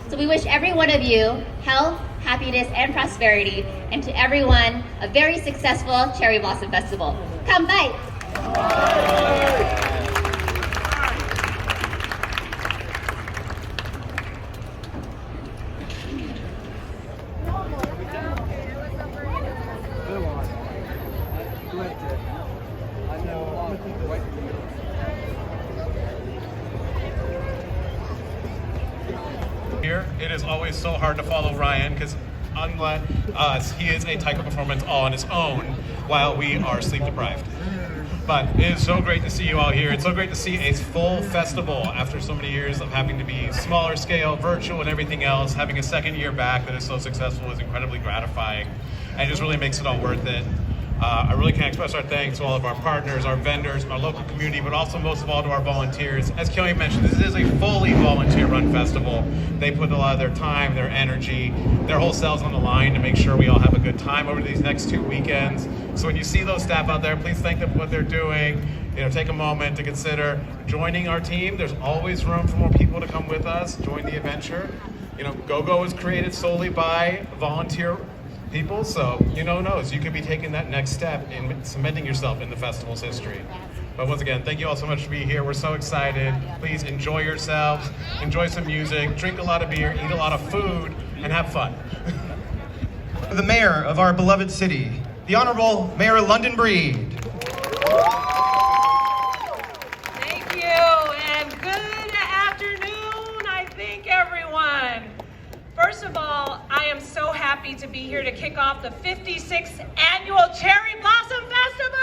So we wish every one of you health, happiness, and prosperity, and to everyone, a very successful Cherry Blossom Festival. Come bye! Here, it is always so hard to follow Ryan because unlike us, he is a Taiko performance all on his own while we are sleep deprived. But it is so great to see you all here. It's so great to see a full festival after so many years of having to be smaller scale, virtual, and everything else. Having a second year back that is so successful is incredibly gratifying, and it just really makes it all worth it. I really can't express our thanks to all of our partners, our vendors, our local community, but also most of all to our volunteers. As Kiyomi mentioned, this is a fully volunteer-run festival. They put a lot of their time, their energy, their whole selves on the line to make sure we all have a good time over these next 2 weekends. So when you see those staff out there, please thank them for what they're doing. Take a moment to consider joining our team. There's always room for more people to come with us, join the adventure. GoGo was created solely by volunteer people, so who knows, you could be taking that next step in cementing yourself in the festival's history. But once again, thank you all so much for being here. We're so excited. Please enjoy yourselves, enjoy some music, drink a lot of beer, eat a lot of food, and have fun. The mayor of our beloved city, the Honorable Mayor London Breed. Thank you, and good afternoon, I think, everyone. First of all, I am so happy to be here to kick off the 56th Annual Cherry Blossom Festival!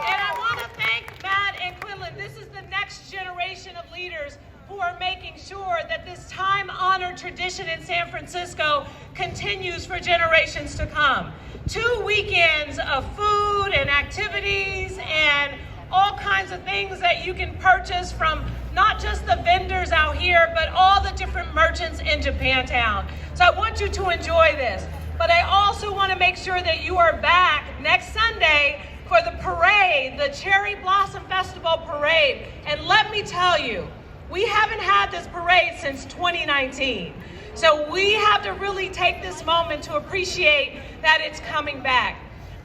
And I want to thank Matt and Quillan. This is the next generation of leaders who are making sure that this time-honored tradition in San Francisco continues for generations to come. 2 weekends of food and activities and all kinds of things that you can purchase from not just the vendors out here, but all the different merchants in Japantown. So I want you to enjoy this. But I also want to make sure that you are back next Sunday for the parade, the Cherry Blossom Festival Parade. And let me tell you, we haven't had this parade since 2019. So we have to really take this moment to appreciate that it's coming back.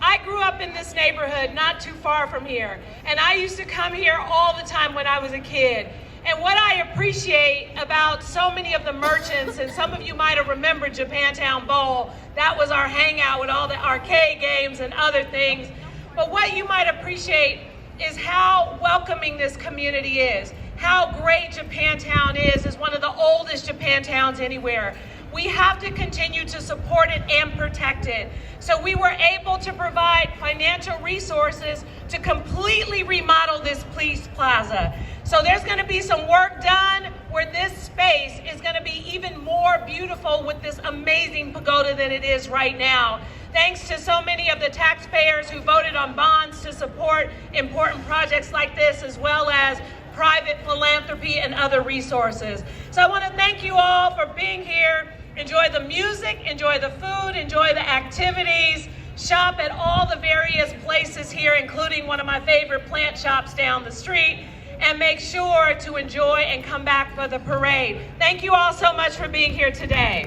I grew up in this neighborhood not too far from here, and I used to come here all the time when I was a kid. And what I appreciate about so many of the merchants, and some of you might have remembered Japantown Bowl, that was our hangout with all the arcade games and other things. But what you might appreciate is how welcoming this community is, how great Japantown is one of the oldest Japantowns anywhere. We have to continue to support it and protect it. So we were able to provide financial resources to completely remodel this police plaza. So there's going to be some work done where this space is going to be even more beautiful with this amazing pagoda than it is right now. Thanks to so many of the taxpayers who voted on bonds to support important projects like this, as well as private philanthropy and other resources. So I want to thank you all for being here. Enjoy the music, enjoy the food, enjoy the activities, shop at all the various places here, including one of my favorite plant shops down the street, and make sure to enjoy and come back for the parade. Thank you all so much for being here today.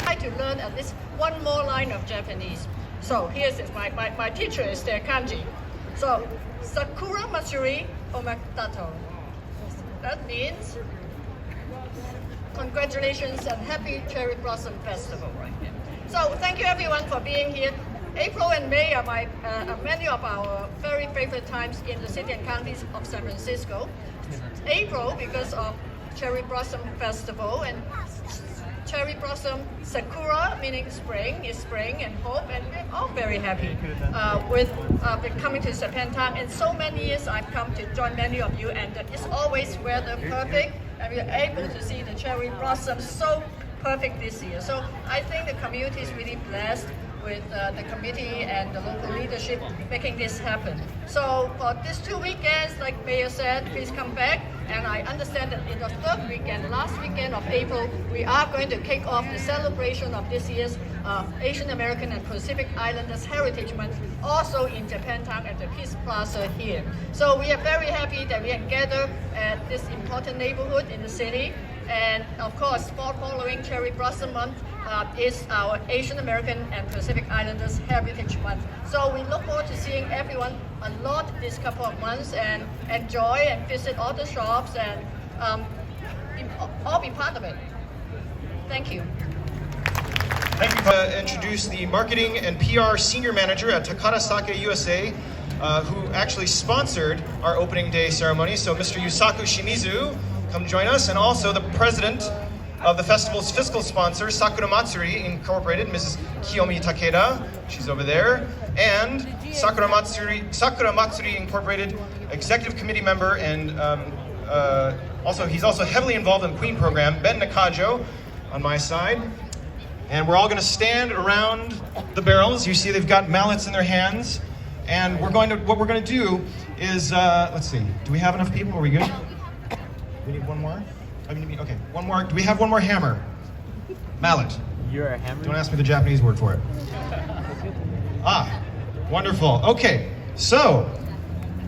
Try to learn at least one more line of Japanese. So here's it. My teacher is their kanji. So Sakura Matsuri Omatato. That means congratulations and happy Cherry Blossom Festival right here. So thank you everyone for being here. April and May are many of our very favorite times in the city and counties of San Francisco. April because of Cherry Blossom Festival, and Cherry Blossom Sakura, meaning spring, is spring and hope, and we're all very happy with coming to Japantown. In so many years I've come to join many of you, and it's always weather perfect, and we're able to see the cherry blossoms so perfect this year. So I think the community is really blessed with the committee and the local leadership making this happen. So for these 2 weekends, like Mayor said, please come back And I understand that in the third weekend, last weekend of April, we are going to kick off the celebration of this year's Asian American and Pacific Islanders Heritage Month, also in Japantown at the Peace Plaza here. So we are very happy that we can gather at this important neighborhood in the city. And of course, following Cherry Blossom Month is our Asian American and Pacific Islanders Heritage Month. So we look forward to seeing everyone a lot this couple of months and enjoy and visit all the shops and all be part of it. Thank you. Thank you. Introduce the Marketing and PR Senior Manager at Takeda Sake USA, who actually sponsored our opening day ceremony. So Mr. Yusaku Shimizu, come join us. And also the President of the festival's fiscal sponsor, Sakura Matsuri Incorporated, Mrs. Kiyomi Takeda, she's over there. And Sakura Matsuri Incorporated Executive Committee member and he's also heavily involved in the Queen program, Ben Nakajo on my side. And we're all going to stand around the barrels. You see they've got mallets in their hands. And what we're going to do is, let's see, do we have enough people? Are we good? We need one more? Okay, one more. Do we have one more hammer? Mallet. You're a hammer? Don't ask me the Japanese word for it. Ah, wonderful. Okay, so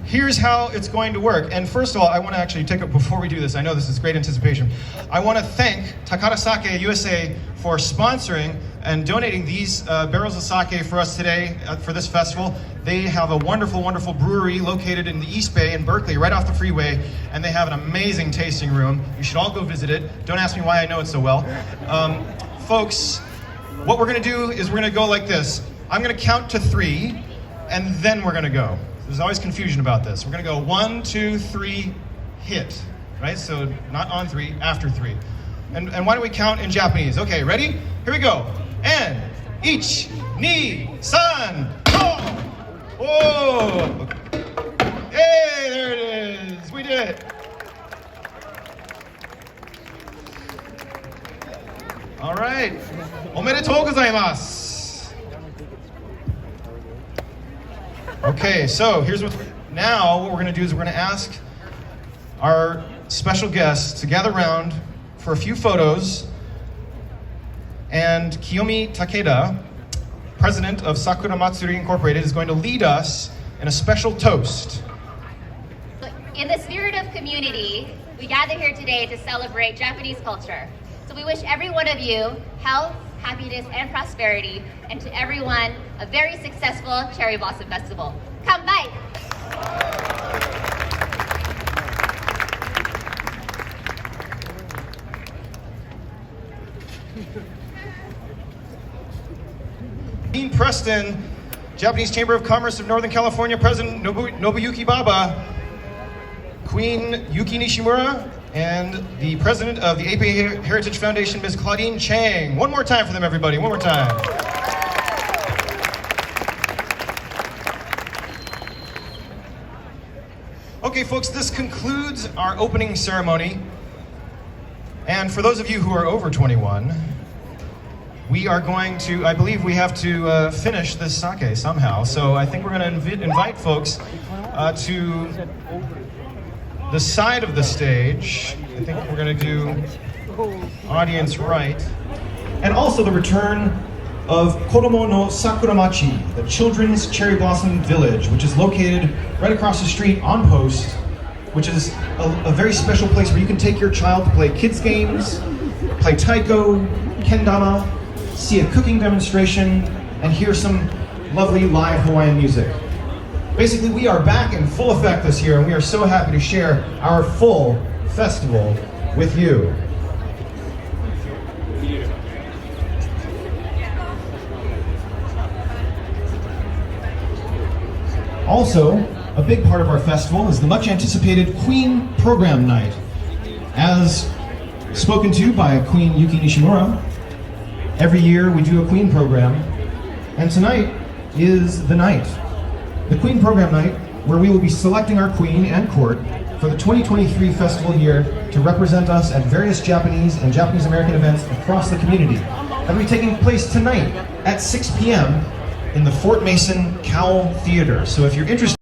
here's how it's going to work. And first of all, I want to actually take it before we do this. I know this is great anticipation. I want to thank Takeda Sake USA for sponsoring and donating these barrels of sake for us today for this festival. They have a wonderful, wonderful brewery located in the East Bay in Berkeley, right off the freeway, and they have an amazing tasting room. You should all go visit it. Don't ask me why I know it so well. Folks, what we're going to do is we're going to go like this. I'm going to count to 3, and then we're going to go. There's always confusion about this. We're going to go 1, 2, 3, hit, right? So not on 3, after 3. And why don't we count in Japanese? Okay, ready? Here we go. And, ich, ni, san, go! Whoa! Hey, there it is. We did it. All right. Omedetou gozaimasu. Okay, so here's what we're going to do is we're going to ask our special guests to gather around for a few photos. And Kiyomi Takeda, President of Sakura Matsuri Incorporated, is going to lead us in a special toast. In the spirit of community, we gather here today to celebrate Japanese culture. So we wish every one of you health, happiness, and prosperity, and to everyone, a very successful Cherry Blossom Festival. Come by! Dean Preston, Japanese Chamber of Commerce of Northern California, President Nobuyuki Baba, Queen Yuki Nishimura, and the President of the APA Heritage Foundation, Ms. Claudine Cheng. One more time for them, everybody, one more time. Okay, folks, this concludes our opening ceremony. And for those of you who are over 21, we are going to, I believe we have to finish this sake somehow. So I think we're going to invite folks to the side of the stage. I think we're going to do audience right. And also the return of Kodomo no Sakuramachi, the Children's Cherry Blossom Village, which is located right across the street on Post, which is a very special place where you can take your child to play kids games, play taiko, kendama, see a cooking demonstration, and hear some lovely live Hawaiian music. Basically, we are back in full effect this year, and we are so happy to share our full festival with you. Also, a big part of our festival is the much anticipated Queen Program Night. As spoken to by Queen Yuki Nishimura, every year we do a Queen program, and tonight is the night. The Queen Program Night, where we will be selecting our Queen and Court for the 2023 festival year to represent us at various Japanese and Japanese American events across the community. That will be taking place tonight at 6 p.m. in the Fort Mason Cowell Theater. So if you're interested